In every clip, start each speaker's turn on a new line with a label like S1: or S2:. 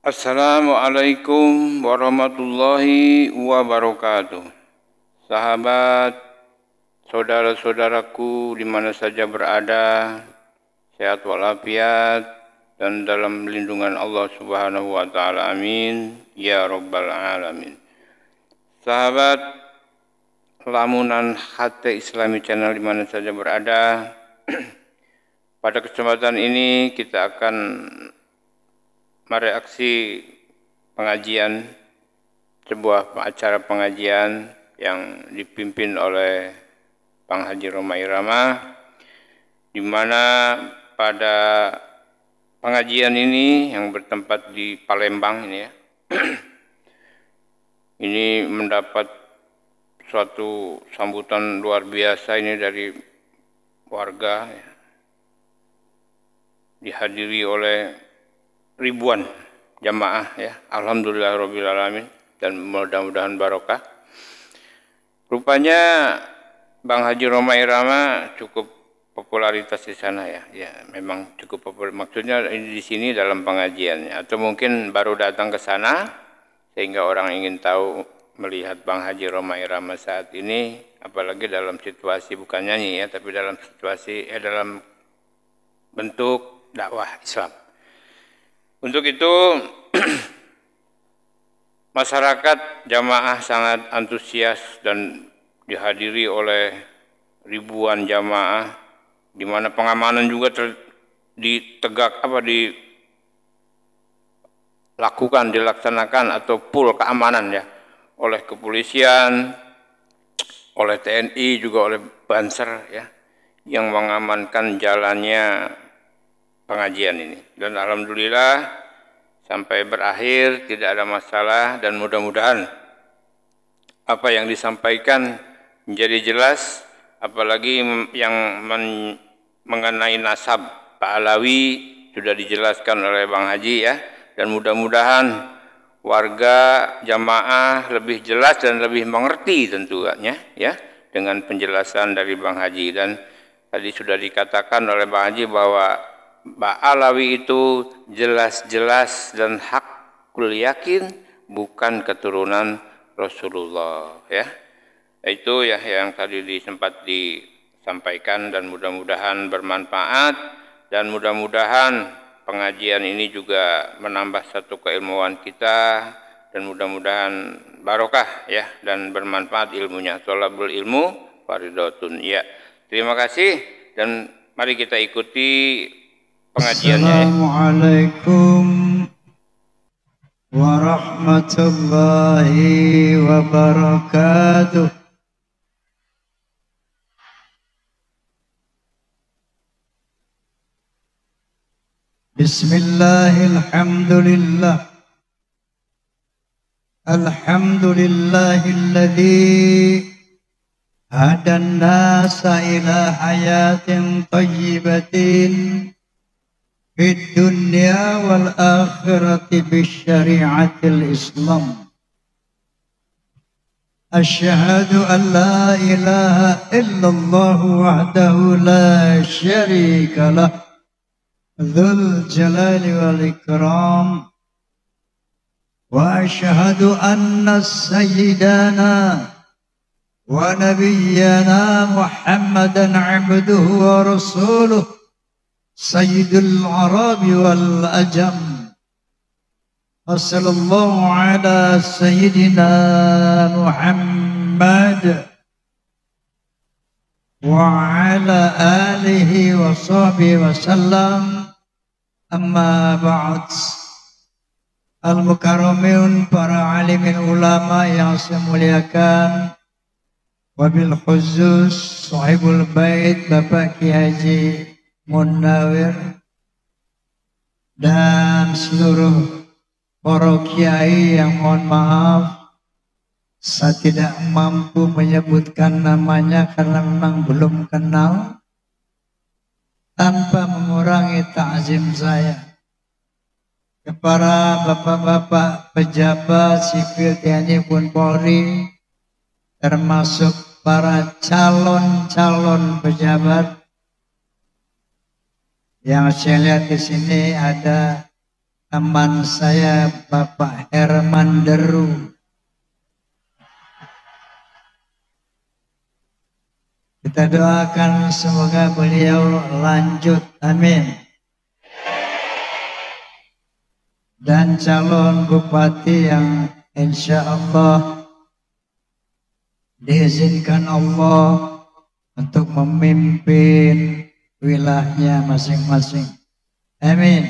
S1: Assalamualaikum warahmatullahi wabarakatuh. Sahabat, saudara-saudaraku di mana saja berada, sehat walafiat dan dalam lindungan Allah Subhanahu wa taala. Amin ya rabbal alamin. Sahabat lamunan HT Islami Channel di mana saja berada, pada kesempatan ini kita akan mereaksi pengajian, sebuah acara pengajian yang dipimpin oleh Bang Haji Rhoma Irama, di mana pada pengajian ini yang bertempat di Palembang ini ya, ini mendapat suatu sambutan luar biasa ini dari warga, ya. Dihadiri oleh ribuan jamaah ya, alhamdulillahirabbil alamin, dan mudah-mudahan barokah. Rupanya Bang Haji Rhoma Irama cukup popularitas di sana ya. Ya, memang cukup populer. Maksudnya ini di sini dalam pengajiannya, atau mungkin baru datang ke sana sehingga orang ingin tahu melihat Bang Haji Rhoma Irama saat ini, apalagi dalam situasi bukan nyanyi ya, tapi dalam situasi dalam bentuk dakwah Islam. Untuk itu masyarakat jamaah sangat antusias dan dihadiri oleh ribuan jamaah, di mana pengamanan juga dilaksanakan atau full keamanan ya, oleh kepolisian, oleh TNI, juga oleh Banser ya, yang mengamankan jalannya pengajian ini. Dan alhamdulillah sampai berakhir tidak ada masalah, dan mudah-mudahan apa yang disampaikan menjadi jelas, apalagi yang mengenai nasab Pak Alawi sudah dijelaskan oleh Bang Haji ya, dan mudah-mudahan warga jamaah lebih jelas dan lebih mengerti tentunya ya dengan penjelasan dari Bang Haji. Dan tadi sudah dikatakan oleh Bang Haji bahwa Pak Alawi itu jelas-jelas dan hakul yakin bukan keturunan Rasulullah ya. Itu ya yang tadi sempat disampaikan, dan mudah-mudahan bermanfaat, dan mudah-mudahan pengajian ini juga menambah satu keilmuan kita, dan mudah-mudahan barokah ya dan bermanfaat ilmunya. Thalabul ilmu faridatun ya. Terima kasih, dan mari kita ikuti pengajiannya.
S2: Assalamualaikum warahmatullahi wabarakatuh. Bismillahirrahmanirrahim. Alhamdulillahilladzi hadan nasa ila hayatin thayyibatin في الدنيا والآخرة بالشريعة الإسلام. أشهد أن لا إله إلا الله وحده لا شريك له ذو الجلال والإكرام. وأشهد أن سيدنا ونبينا محمدا عبده ورسوله سيد العرب والأجم. وصلى الله على سيدنا محمد وعلى آله وصحبه وسلم. أما بعد. Al-Mukarramin, para alimin ulama yang saya muliakan, wabil khusus sahibul bait Bapak Kiai Haji Munawir, dan seluruh para kiai yang mohon maaf saya tidak mampu menyebutkan namanya karena memang belum kenal, tanpa mengurangi ta'zim saya kepada bapak-bapak pejabat sipil TNI pun Polri, termasuk para calon-calon pejabat. Yang saya lihat di sini ada teman saya Bapak Herman Deru. Kita doakan semoga beliau lanjut, amin. Dan calon bupati yang insya Allah diizinkan Allah untuk memimpin wilayahnya masing-masing, amin.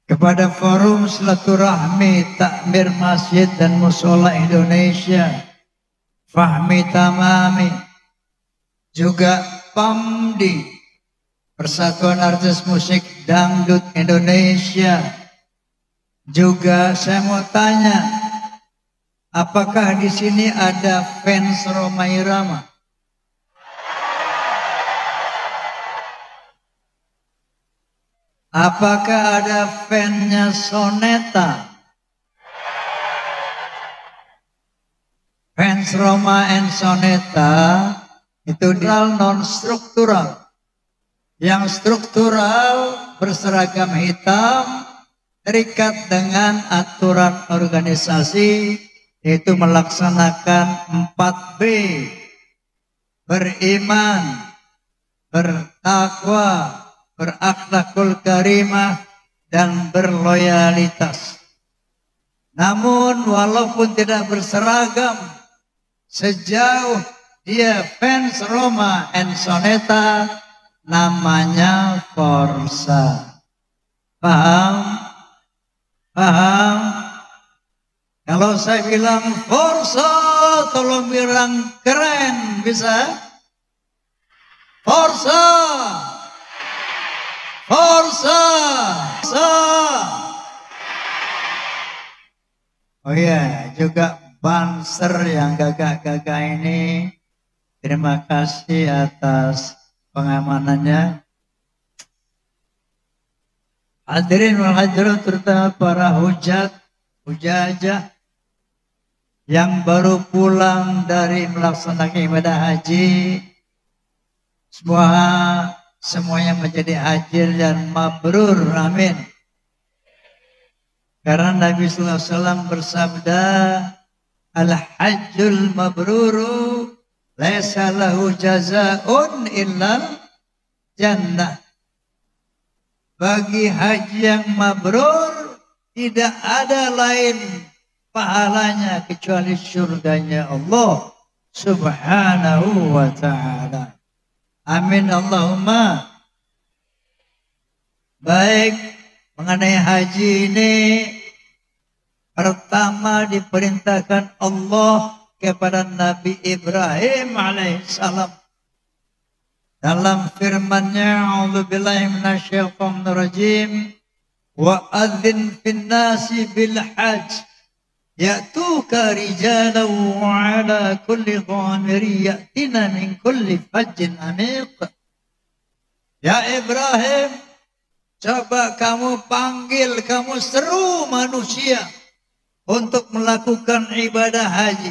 S2: Kepada Forum Silaturahmi Takmir Masjid dan Musola Indonesia, Fahmi Tamami, juga PAMDI, Persatuan Artis Musik Dangdut Indonesia. Juga saya mau tanya, apakah di sini ada fans Rhoma Irama? Apakah ada fansnya Soneta? Fans Rhoma and Soneta itu non struktural. Yang struktural berseragam hitam, terikat dengan aturan organisasi, yaitu melaksanakan 4B, beriman, bertakwa, berakhlakul karimah, dan berloyalitas. Namun walaupun tidak berseragam, sejauh dia fans Rhoma and Soneta, namanya Forza. Paham? Paham? Kalau saya bilang Forza, tolong bilang keren, bisa? Forza! Forza! Forza! Oh iya, juga Banser yang gagah-gagah ini, terima kasih atas pengamanannya. Hadirin wal hadirat, terutama para hujajah yang baru pulang dari melaksanakan ibadah haji, semuanya menjadi haji dan mabrur, amin. Karena Nabi SAW bersabda, al-hajjul mabruru laisa lahu jazaa'un illal jannah. Bagi haji yang mabrur tidak ada lain pahalanya kecuali surganya Allah Subhanahu wa ta'ala. Amin Allahumma. Baik, mengenai haji ini, pertama diperintahkan Allah kepada Nabi Ibrahim alaihissalam dalam firman-Nya, a'udzubillahi minasyaitonir rajim, wa adzin fin nasi bil hajj ya'tuka rijalan wa 'ala kulli dhamiri ya'tina min kulli fajjin amiq. Ya Ibrahim, coba kamu panggil, kamu seru manusia untuk melakukan ibadah haji.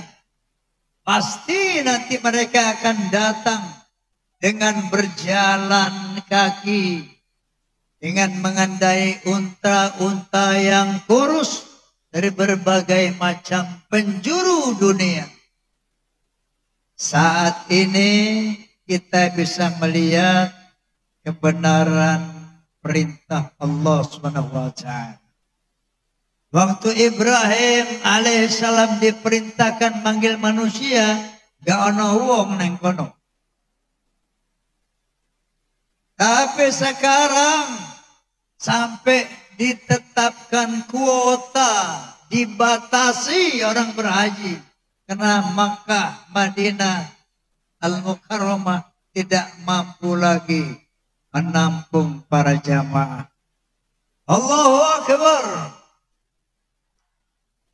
S2: Pasti nanti mereka akan datang dengan berjalan kaki, dengan mengendai unta-unta yang kurus dari berbagai macam penjuru dunia. Saat ini kita bisa melihat kebenaran perintah Allah Subhanahu wa ta'ala. Waktu Ibrahim alaihissalam diperintahkan manggil manusia, gak ono wong neng kono. Tapi sekarang sampai ditetapkan kuota, dibatasi orang berhaji. Karena Makkah, Madinah, Al-Mukarramah tidak mampu lagi menampung para jamaah. Allahu Akbar.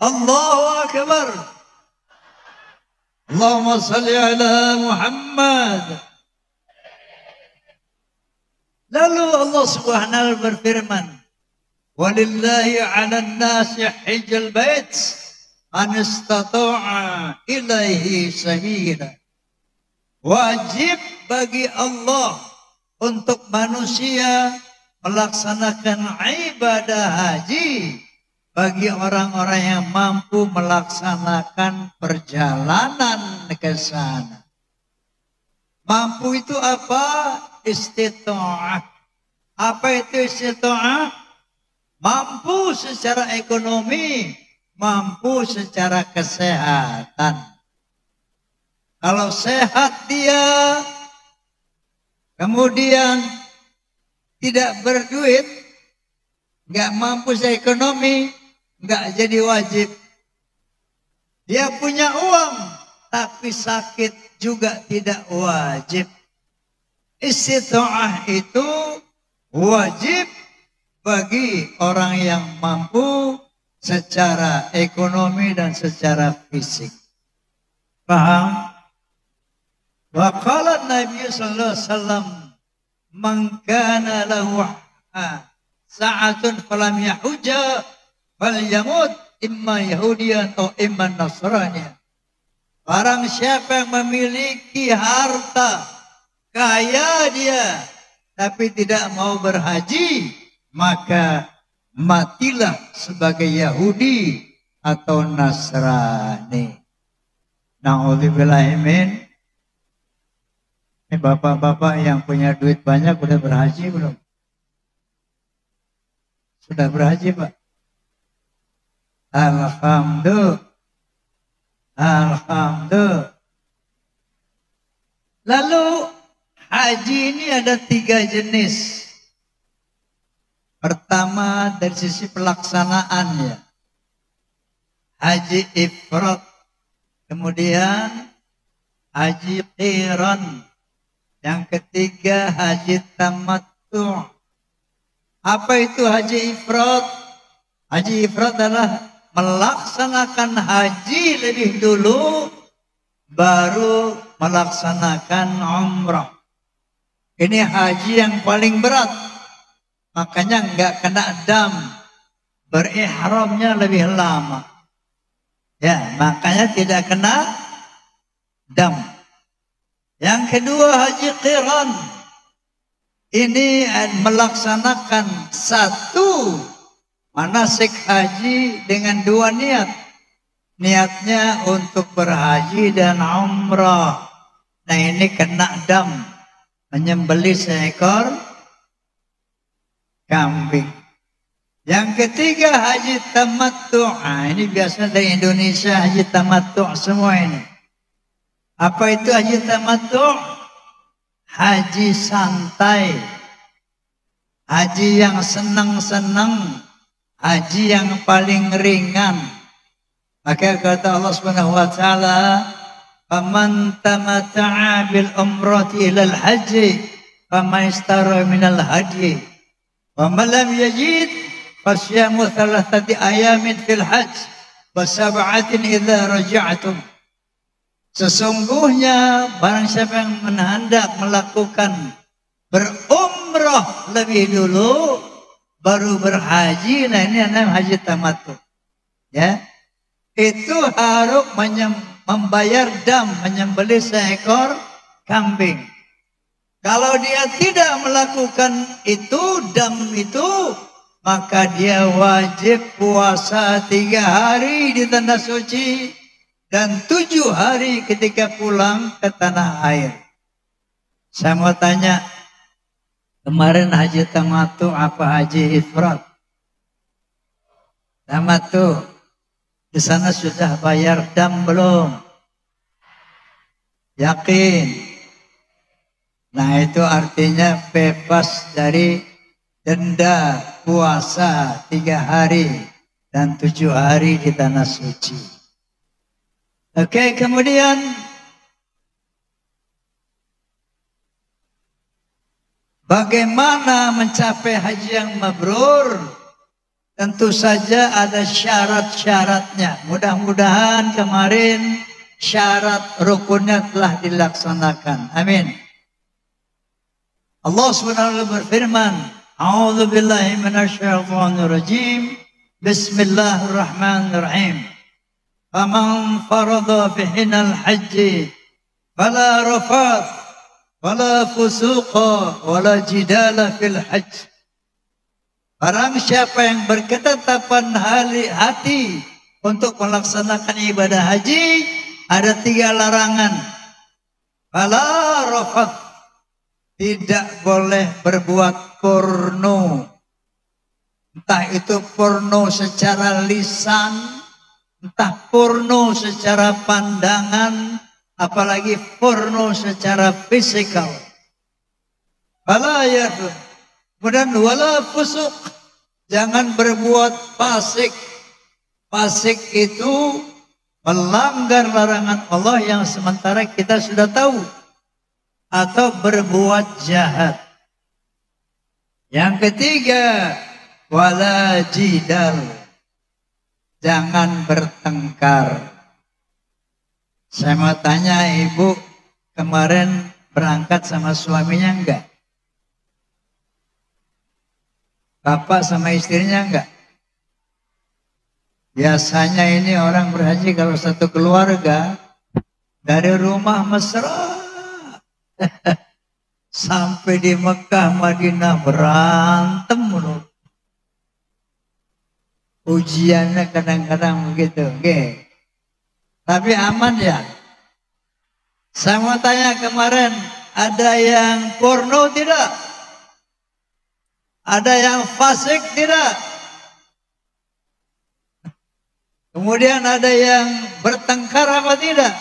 S2: Allahu Akbar. Allahumma salli ala Muhammad. Lalu Allah Subhanahu wa berfirman, walillahi 'alan nasi hijjal bait man istata'a ilaihi sabila. Wajib bagi Allah untuk manusia melaksanakan ibadah haji bagi orang-orang yang mampu melaksanakan perjalanan ke sana. Mampu itu apa? Istita'ah. Apa itu istita'ah? Mampu secara ekonomi, mampu secara kesehatan. Kalau sehat dia, kemudian tidak berduit, nggak mampu secara ekonomi, nggak jadi wajib. Dia punya uang, tapi sakit juga tidak wajib. Istita'ah itu wajib bagi orang yang mampu secara ekonomi dan secara fisik. Paham? Wa qala Nabi sallallahu alaihi wasallam, "Man kana lahu sa'atun falam yahujja falyamut imma yahudiyan atau imma nasraniyan." Barang siapa yang memiliki harta, kaya dia, tapi tidak mau berhaji, maka matilah sebagai Yahudi atau Nasrani. Na'udzubillahimin. Ini bapak-bapak yang punya duit banyak udah berhaji belum? Sudah berhaji, Pak? Alhamdulillah. Alhamdulillah. Lalu haji ini ada 3 jenis. Pertama dari sisi pelaksanaannya. Haji ifrat. Kemudian haji qiran. Yang ketiga haji tamattu'. Apa itu haji ifrat? Haji ifrat adalah melaksanakan haji lebih dulu baru melaksanakan umrah. Ini haji yang paling berat. Makanya nggak kena dam. Berihramnya lebih lama. Ya, makanya tidak kena dam. Yang kedua haji qiran. Ini melaksanakan satu manasik haji dengan 2 niat. Niatnya untuk berhaji dan umrah. Nah ini kena dam. Menyembelih seekor kambing. Yang ketiga haji tamattu'. Ini biasa dari Indonesia haji tamattu' semua ini. Apa itu haji tamattu'? Haji santai. Haji yang senang-senang. Haji yang paling ringan. Maka kata Allah Subhanahu wa taala, "Faman tamatta'a bil umrati ila al-haji, famaistara minal hadi. Wa man lam yajid fasyamu 3 ayamin fil hajj wa 7 idza raja'tum." Sesungguhnya barang siapa yang hendak melakukan berumrah lebih dulu baru berhaji, nah ini namanya haji tamattu. Ya. Itu harus membayar dam, menyembelih seekor kambing. Kalau dia tidak melakukan itu, dam itu, maka dia wajib puasa 3 hari di tanah suci dan 7 hari ketika pulang ke tanah air. Saya mau tanya, kemarin haji tamattu apa haji ifrat? Tamattu. Di sana sudah bayar dam belum? Yakin? Nah itu artinya bebas dari denda puasa 3 hari dan 7 hari di tanah suci. Oke, kemudian bagaimana mencapai haji yang mabrur? Tentu saja ada syarat-syaratnya. Mudah-mudahan kemarin syarat rukunnya telah dilaksanakan. Amin. Allah SWT berfirman, "A'udzu billahi minasyaitonir rajim. Bismillahirrahmanirrahim. Faman farada fihinal hajji fala rafath wala fusuqa wala jidala fil hajj. Barang siapa yang berketetapan hati untuk melaksanakan ibadah haji, ada 3 larangan. Fala rafath, tidak boleh berbuat porno. Entah itu porno secara lisan, entah porno secara pandangan, apalagi porno secara fisikal. Fala yarfuth. Kemudian wala fusuk, jangan berbuat fasik. Fasik itu melanggar larangan Allah yang sementara kita sudah tahu, atau berbuat jahat. Yang ketiga, wala jidal, jangan bertengkar. Saya mau tanya, ibu kemarin berangkat sama suaminya enggak? Bapak sama istrinya enggak? Biasanya ini orang berhaji kalau satu keluarga dari rumah mesra sampai di Mekah Madinah berantem mulu. Ujiannya kadang-kadang begitu, okay. Tapi aman ya. Saya mau tanya, kemarin ada yang porno tidak? Ada yang fasik tidak? Kemudian ada yang bertengkar apa tidak?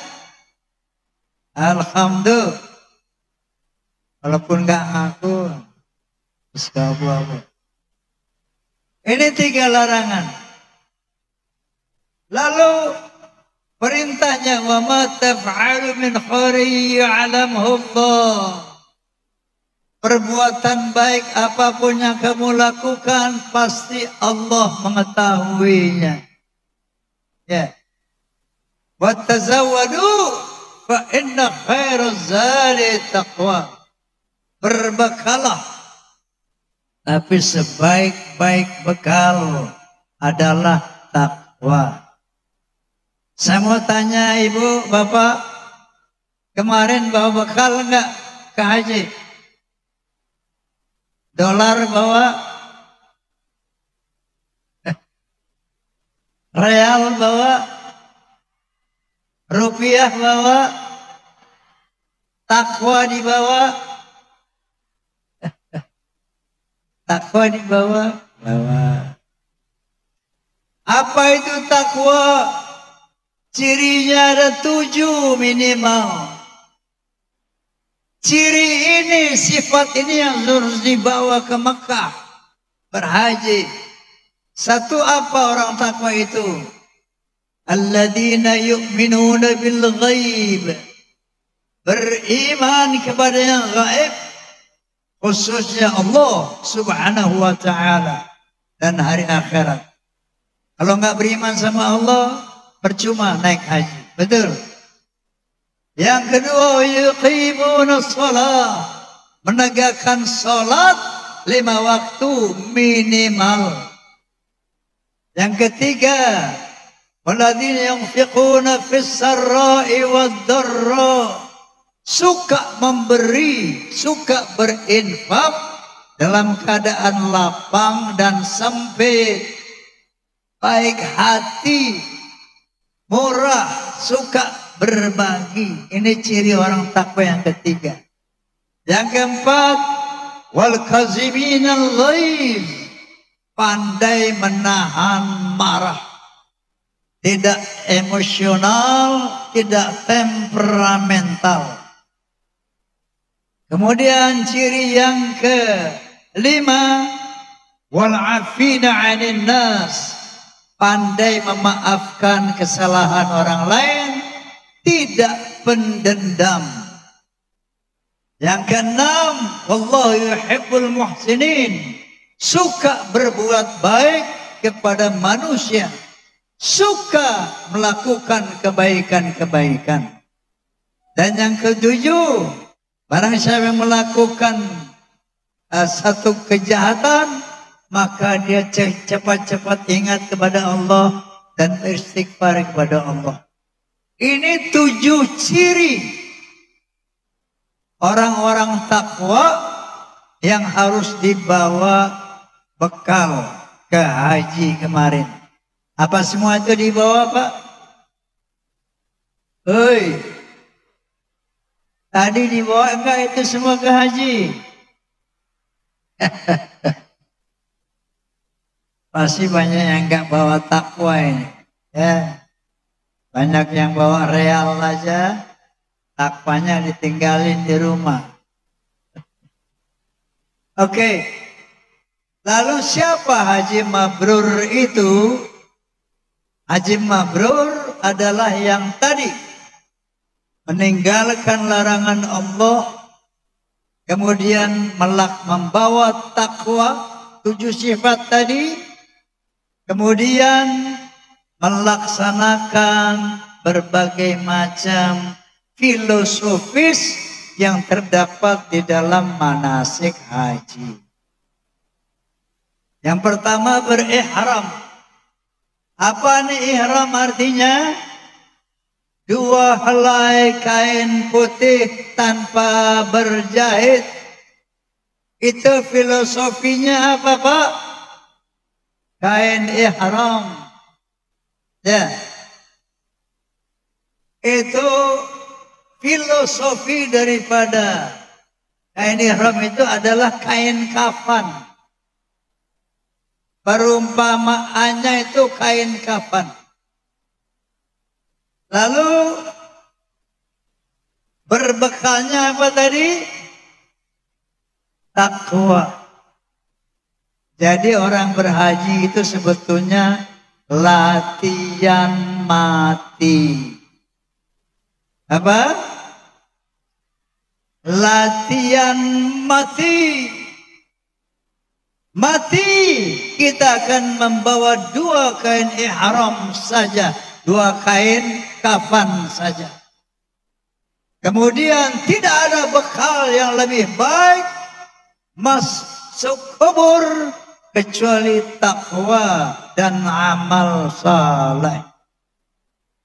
S2: Alhamdulillah. Walaupun nggak ngaku, apa. Ini 3 larangan. Lalu perintahnya, wa ma taf'alu min khairin ya'lamhu Allah. Perbuatan baik apapun yang kamu lakukan, pasti Allah mengetahuinya. Ya. Wattazawwadu fa inna khairaz zadi taqwa. Berbekalah, tapi sebaik-baik bekal adalah takwa. Saya mau tanya ibu, bapak, kemarin bawa bekal enggak ke haji? Dolar bawa, real bawa, rupiah bawa, takwa dibawa, takwa dibawa, bawa. Apa itu takwa? Cirinya ada 7 minimal. Ciri ini, sifat ini yang harus dibawa ke Mekah berhaji. Satu, apa orang takwa itu? Alladzina yu'minuna bil ghaib, beriman kepada yang gaib, khususnya Allah subhanahu wa ta'ala dan hari akhirat. Kalau nggak beriman sama Allah, percuma naik haji. Betul? Yang kedua, yuqimuna shalah, menegakkan salat 5 waktu minimal. Yang ketiga, walladzina yunfiquna fis sarra'i wad dharra, suka memberi, suka berinfak dalam keadaan lapang dan sempit, baik hati, murah, suka berbagi. Ini ciri orang takwa yang ketiga. Yang keempat, wal kaziminal ghaidh, pandai menahan marah, tidak emosional, tidak temperamental. Kemudian ciri yang kelima, wal afina 'anil nas, pandai memaafkan kesalahan orang lain, tidak pendendam. Yang keenam, wallahu yuhibbul muhsinin, suka berbuat baik kepada manusia, suka melakukan kebaikan-kebaikan. Dan yang ketujuh, barang siapa yang melakukan satu kejahatan, maka dia cepat-cepat ingat kepada Allah dan beristighfar kepada Allah. Ini 7 ciri orang-orang takwa yang harus dibawa bekal ke haji kemarin. Apa semua itu dibawa, Pak? Hei, tadi dibawa enggak itu semua ke haji? Pasti banyak yang enggak bawa takwa ini. Ya, banyak yang bawa real aja, takwanya ditinggalin di rumah. Oke, lalu siapa Haji Mabrur itu? Haji Mabrur adalah yang tadi meninggalkan larangan Allah, kemudian membawa takwa, 7 sifat tadi, kemudian melaksanakan berbagai macam filosofis yang terdapat di dalam manasik haji. Yang pertama berihram. Apa nih ihram artinya? 2 helai kain putih tanpa berjahit. Itu filosofinya apa, Pak? Kain ihram. Ya. Itu filosofi daripada kain ihram itu adalah kain kafan. Perumpamaannya itu kain kafan. Lalu berbekalnya apa tadi? Takwa. Jadi orang berhaji itu sebetulnya latihan mati. Apa? Latihan mati. Mati kita akan membawa 2 kain ihram saja, 2 kain kafan saja. Kemudian tidak ada bekal yang lebih baik masuk kubur kecuali takwa dan amal saleh.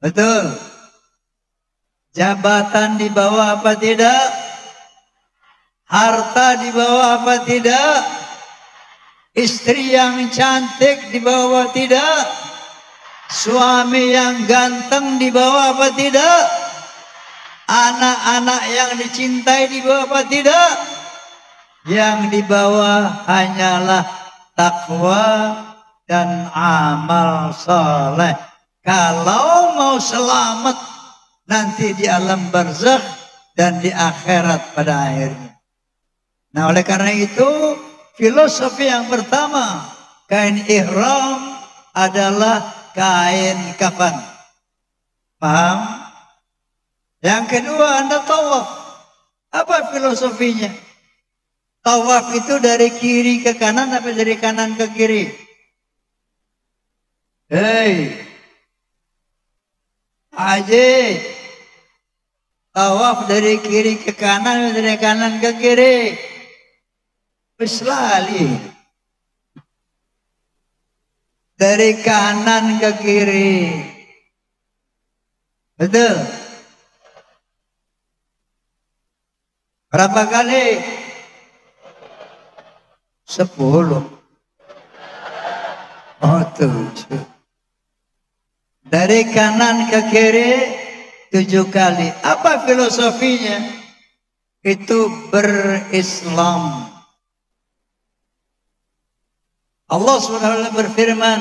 S2: Betul. Jabatan dibawa apa tidak? Harta dibawa apa tidak? Istri yang cantik dibawa tidak? Suami yang ganteng dibawa apa tidak? Anak-anak yang dicintai dibawa apa tidak? Yang dibawa hanyalah takwa dan amal soleh. Kalau mau selamat nanti di alam barzakh dan di akhirat pada akhirnya. Nah, oleh karena itu filosofi yang pertama, kain ihram adalah kain kafan. Paham? Yang kedua, Anda tawaf. Apa filosofinya? Tawaf itu dari kiri ke kanan apa dari kanan ke kiri? Hei, Haji, tawaf dari kiri ke kanan atau dari kanan ke kiri? Beslali. Dari kanan ke kiri. Betul? Berapa kali? 10. Oh, 7. Dari kanan ke kiri 7 kali. Apa filosofinya? Itu berislam. Allah SWT berfirman,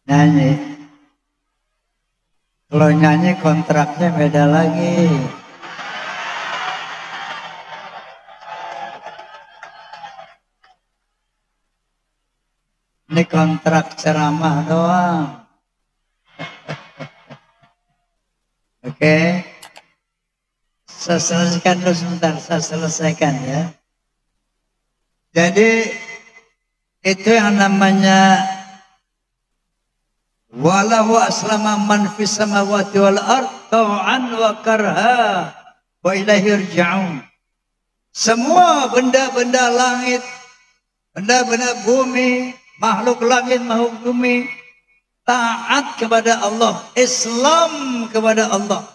S2: nyanyi. Kalau nyanyi kontraknya beda lagi. Ini kontrak ceramah doang. Oke. Saya selesaikan dulu sebentar, saya selesaikan ya. Jadi itu yang namanya walahu aslama man fis samawati wal ard tau'an wa karha wa ilaihi yurja'un. Semua benda-benda langit, benda-benda bumi, makhluk langit, makhluk bumi taat kepada Allah, Islam kepada Allah.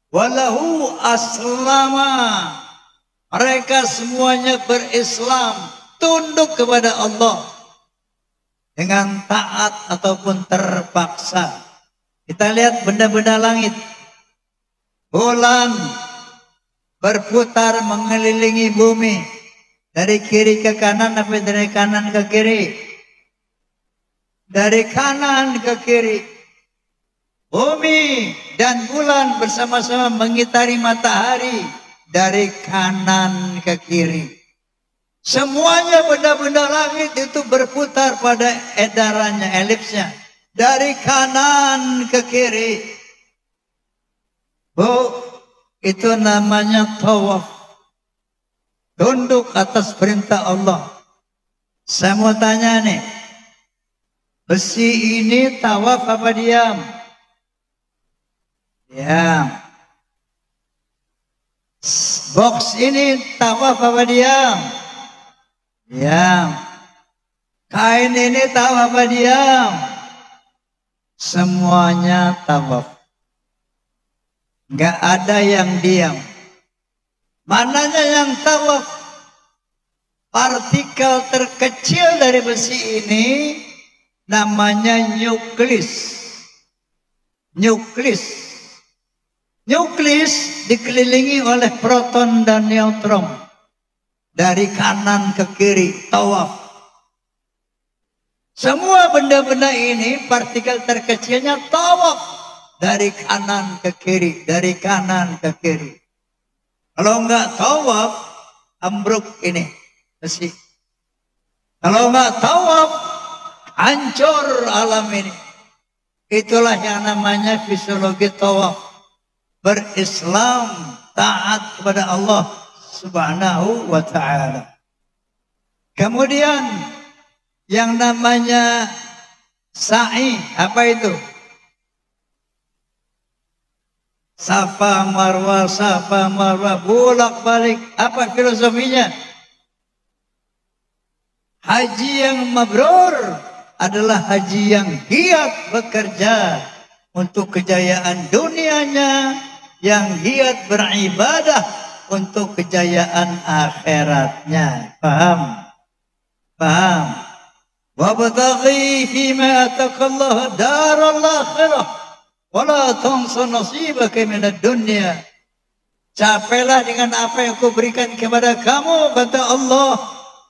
S2: Walahu aslama, Mereka semuanya berislam, tunduk kepada Allah dengan taat ataupun terpaksa. Kita lihat benda-benda langit. Bulan berputar mengelilingi bumi dari kiri ke kanan sampai dari kanan ke kiri. Dari kanan ke kiri. Bumi dan bulan bersama-sama mengitari matahari dari kanan ke kiri. Semuanya benda-benda langit itu berputar pada edarannya, elipsnya. Dari kanan ke kiri. Itu namanya tawaf. Tunduk atas perintah Allah. Saya mau tanya nih. Besi ini tawaf apa diam? Diam. Box ini tawaf apa diam? Diam. Kain ini tawaf apa diam? Semuanya tawaf. Enggak ada yang diam. Mananya yang tawaf? Partikel terkecil dari besi ini namanya nuklis. Nuklis. Nuklis dikelilingi oleh proton dan neutron. Dari kanan ke kiri, tawaf. Semua benda-benda ini, partikel terkecilnya tawaf. Dari kanan ke kiri, dari kanan ke kiri. Kalau enggak tawaf, ambruk ini besi. Kalau enggak tawaf, hancur alam ini. Itulah yang namanya fisiologi tawaf. Berislam, taat kepada Allah Subhanahu wa ta'ala. Kemudian yang namanya sa'i, apa itu? Safa marwah, bolak-balik. Apa filosofinya? Haji yang mabrur adalah haji yang giat bekerja untuk kejayaan dunianya, yang giat beribadah untuk kejayaan akhiratnya. Paham? Paham? Wabtaghi fima ataqallahu daral akhirah wala tansa nasibaka minad dunya. Capailah dengan apa yang aku berikan kepada kamu, kata Allah,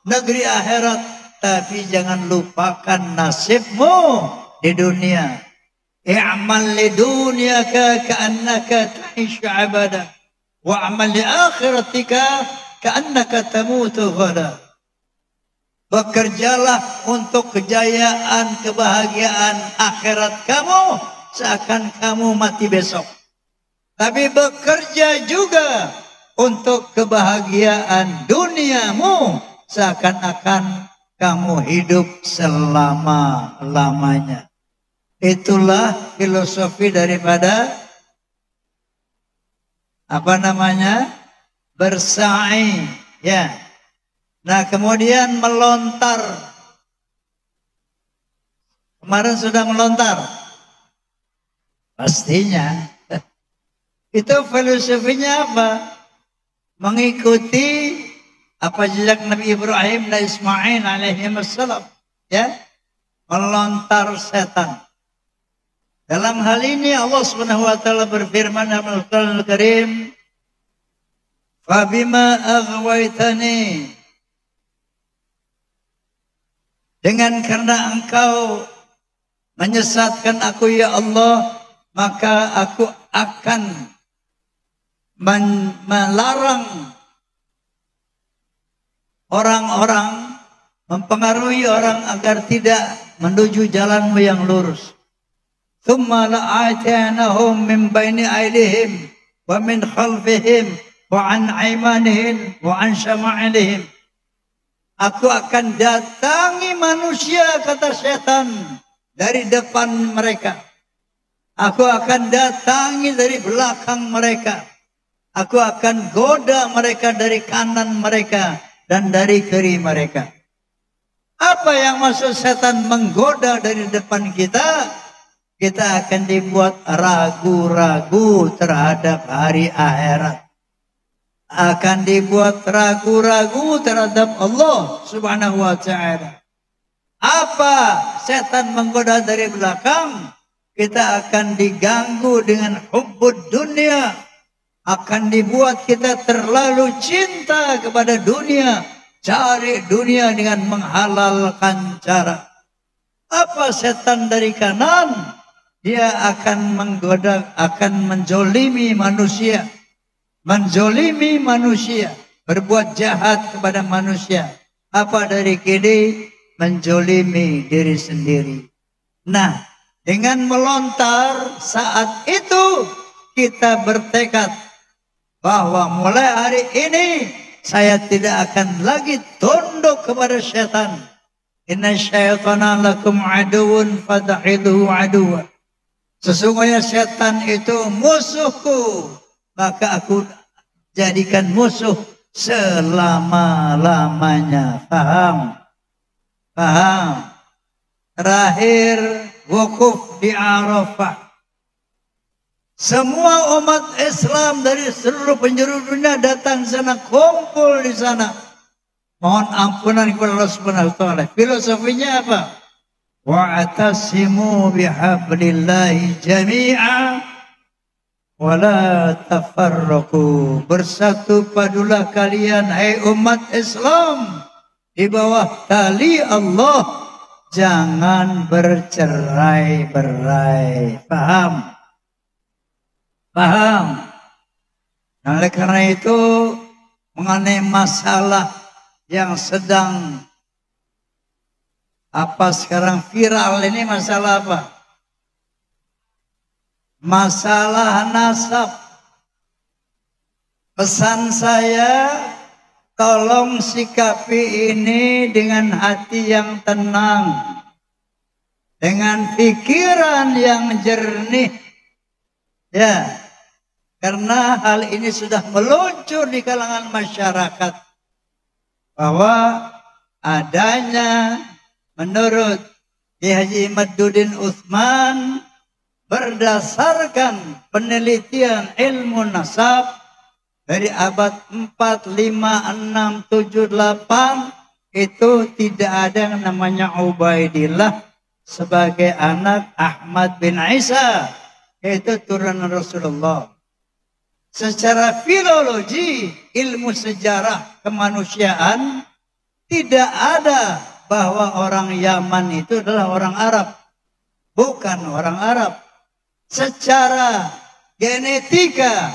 S2: negeri akhirat, tapi jangan lupakan nasibmu di dunia. I'mal li dunyaka ka'annaka ta'ishu 'abada wa'amal li akhiratika ka'annaka tamutu ghada. Bekerjalah untuk kejayaan, kebahagiaan akhirat kamu seakan kamu mati besok. Tapi bekerja juga untuk kebahagiaan duniamu seakan-akan kamu hidup selama-lamanya. Itulah filosofi daripada apa namanya? Bersa'i, ya. Nah, kemudian melontar. Kemarin sudah melontar. Pastinya. Itu filosofinya apa? Mengikuti apa jejak Nabi Ibrahim dan Ismail alaihi wassalam, ya. Melontar setan. Dalam hal ini Allah Subhanahu wa taala berfirman dalam Al-Qur'anul Karim, "Fabima aghwaytani." Dengan karena engkau menyesatkan aku ya Allah, maka aku akan melarang orang-orang, mempengaruhi orang agar tidak menuju jalanmu yang lurus. Thumma la'atanahum min baini aydihim wa min khalfihim wa an aymanihim wa an syama'ilihim. Aku akan datangi manusia, kata setan, dari depan mereka. Aku akan datangi dari belakang mereka. Aku akan goda mereka dari kanan mereka dan dari kiri mereka. Apa yang maksud setan menggoda dari depan kita? Kita akan dibuat ragu-ragu terhadap hari akhirat. akan dibuat ragu-ragu terhadap Allah Subhanahu wa taala. Apa setan menggoda dari belakang? Kita akan diganggu dengan hubbud dunia, akan dibuat kita terlalu cinta kepada dunia, cari dunia dengan menghalalkan cara. Apa setan dari kanan? Dia akan menggoda, akan menjolimi manusia, berbuat jahat kepada manusia. Apa dari kiri? Menjolimi diri sendiri. Nah, dengan melontar saat itu kita bertekad bahwa mulai hari ini saya tidak akan lagi tunduk kepada syaitan. Inna syaitana lakum aduun fatahiduhu aduwa. Sesungguhnya syaitan itu musuhku, maka aku jadikan musuh selama-lamanya. Paham? Paham? Terakhir, wukuf di Arafah. Semua umat Islam dari seluruh penjuru dunia datang sana, kumpul di sana. Mohon ampunan kepada Allah Subhanahu wa taala. Filosofinya apa? Wa'tasimu bihablillahi jami'a wa la tafarraqu. Bersatu padulah kalian hai umat Islam di bawah tali Allah, jangan bercerai-berai. Paham? Paham? Nah, oleh karena itu mengenai masalah yang sedang sekarang viral ini, masalah apa? Masalah nasab. Pesan saya, tolong sikapi ini dengan hati yang tenang, dengan pikiran yang jernih. Ya, karena hal ini sudah meluncur di kalangan masyarakat bahwa adanya, menurut Kiai Haji Imaduddin Utsman, berdasarkan penelitian ilmu nasab dari abad 4, 5, 6, 7, 8, itu tidak ada yang namanya Ubaidillah sebagai anak Ahmad bin Isa, yaitu turunan Rasulullah. Secara filologi, ilmu sejarah kemanusiaan, tidak ada bahwa orang Yaman itu adalah orang Arab. Bukan orang Arab. Secara genetika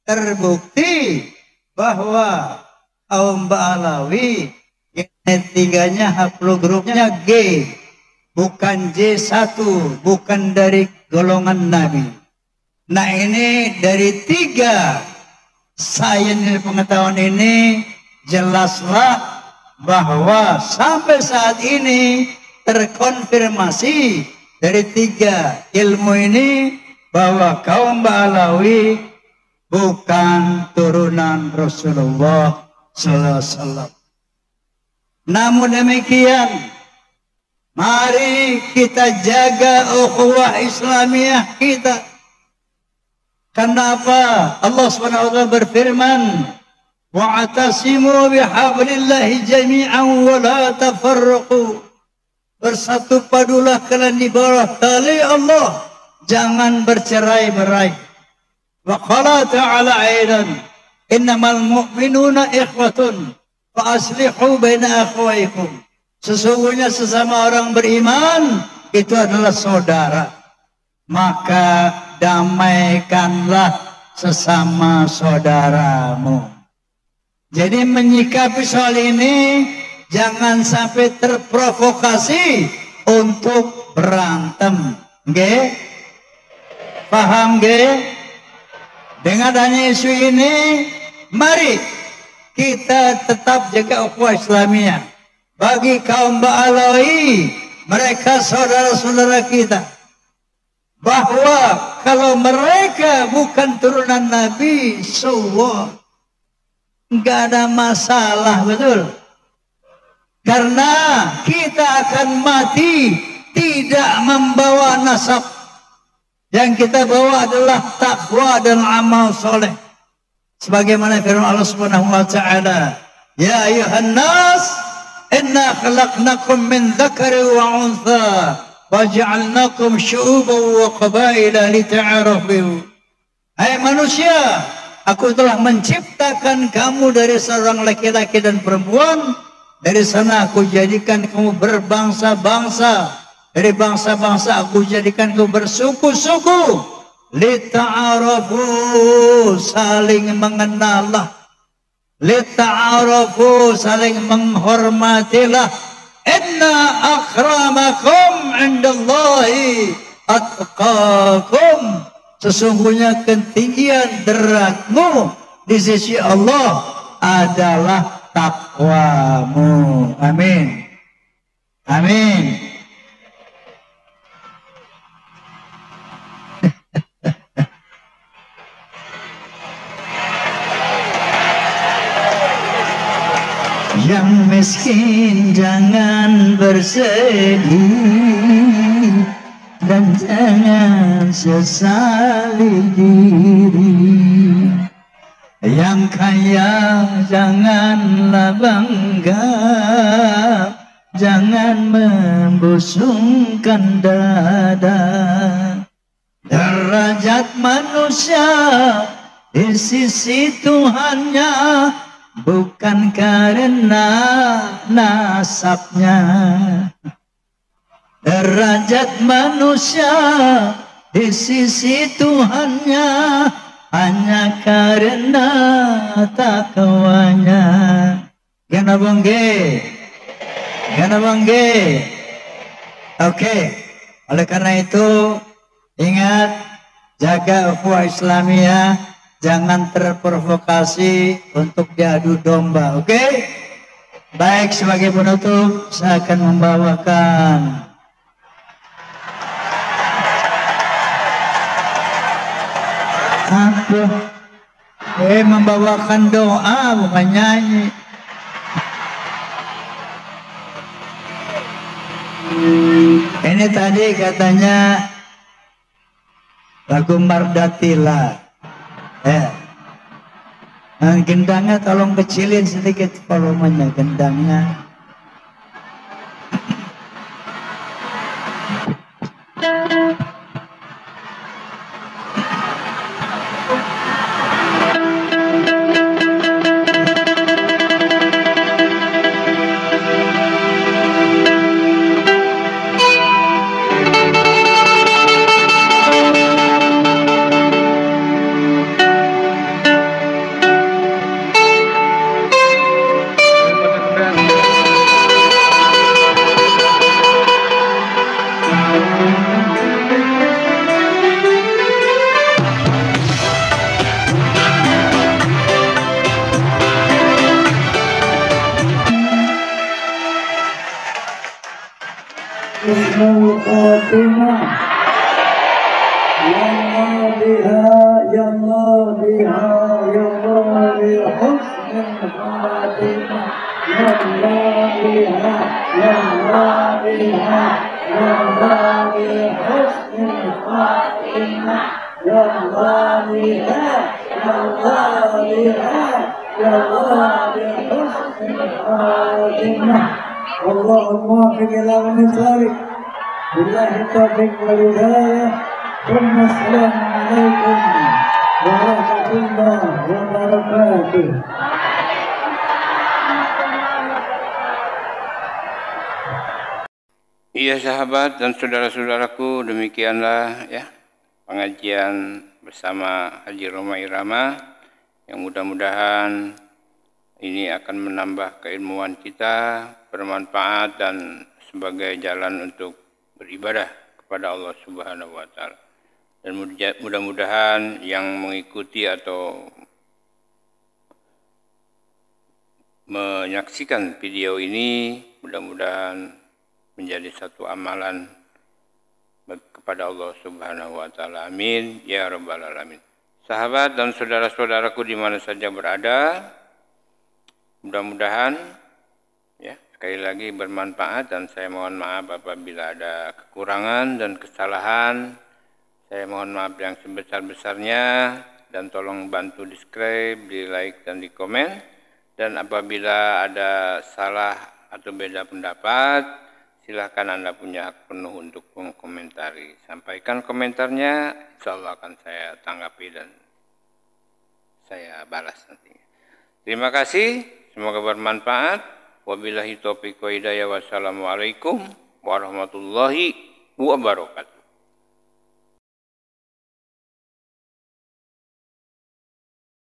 S2: terbukti bahwa kaum Ba'alawi genetikanya haplogrupnya G, bukan J1, bukan dari golongan Nabi. Nah, ini dari 3 sains pengetahuan ini jelaslah bahwa sampai saat ini terkonfirmasi dari 3 ilmu ini bahwa kaum Ba'alawi bukan turunan Rasulullah sallallahu alaihi wasallam. Namun demikian, mari kita jaga ukhuwah Islamiyah kita. Kenapa? Allah SWT berfirman, wa'tasimu bihablillahi jami'an wa la tafarraqu. Bersatu padulah kalian di bawah tali Allah, jangan bercerai-berai. Wa qala ta'ala aidan, innamal mu'minuna ikhwatun fa aslihu baina akhwaykum. Sesungguhnya sesama orang beriman itu adalah saudara, maka damaikanlah sesama saudaramu. Jadi menyikapi soal ini jangan sampai terprovokasi untuk berantem. Nggih? Paham nggih? Dengan adanya isu ini, mari kita tetap jaga ukhuwah Islamiyah. Bagi kaum Ba'alawi, mereka saudara-saudara kita. Bahwa kalau mereka bukan turunan Nabi, nggak ada masalah, betul? Karena kita akan mati tidak membawa nasab. Yang kita bawa adalah takwa dan amal soleh. Sebagaimana firman Allah Subhanahu wa taala, "Ya ayuhan nas, inna khalaqnakum min dzakari wa untha wa ja'alnakum syu'uban wa qabaila lita'arafu." Hai manusia, aku telah menciptakan kamu dari seorang laki-laki dan perempuan. Dari sana aku jadikan kamu berbangsa-bangsa. Dari bangsa-bangsa aku jadikan kamu bersuku-suku. Lita'arafu, saling mengenallah. Lita'arafu, saling menghormatilah. Inna akramakum indallahi atqakum. Sesungguhnya ketinggian derajatmu di sisi Allah adalah takwamu. Amin. Amin. Yang miskin jangan bersedih dan jangan sesali diri. Yang kaya janganlah bangga, jangan membusungkan dada. Derajat manusia di sisi Tuhannya bukan karena nasabnya. Derajat manusia di sisi Tuhannya hanya karena takwanya. Gana bangge, gana bangge. Oke, oleh karena itu ingat, jaga ukhuwah Islamiyah, jangan terprovokasi untuk diadu domba. Oke? Baik, sebagai penutup saya akan membawakan membawakan doa, bukan nyanyi. Ini tadi katanya lagu Mardatila. Gendangnya tolong kecilin sedikit volumenya, gendangnya.
S3: Allahumma waffiq ila misalik. Billahi taufiq wal hidayah. Wassalamualaikum warahmatullahi wabarakatuh.
S1: Iya sahabat dan saudara-saudaraku, demikianlah ya pengajian bersama Haji Roma Irama, yang mudah-mudahan ini akan menambah keilmuan kita, bermanfaat dan sebagai jalan untuk beribadah kepada Allah Subhanahu wa taala. Dan mudah-mudahan yang mengikuti atau menyaksikan video ini mudah-mudahan menjadi satu amalan kepada Allah Subhanahu wa taala. Amin ya rabbal alamin. Sahabat dan saudara-saudaraku di mana saja berada, mudah-mudahan ya sekali lagi bermanfaat, dan saya mohon maaf apabila ada kekurangan dan kesalahan. Saya mohon maaf yang sebesar-besarnya, dan tolong bantu di subscribe, di like dan di komen. Dan apabila ada salah atau beda pendapat, silahkan Anda punya hak penuh untuk mengomentari. Sampaikan komentarnya, insya Allah akan saya tanggapi dan saya balas nantinya. Terima kasih, semoga bermanfaat. Wabillahi taufiq wa hidayah. Wassalamualaikum warahmatullahi wabarakatuh.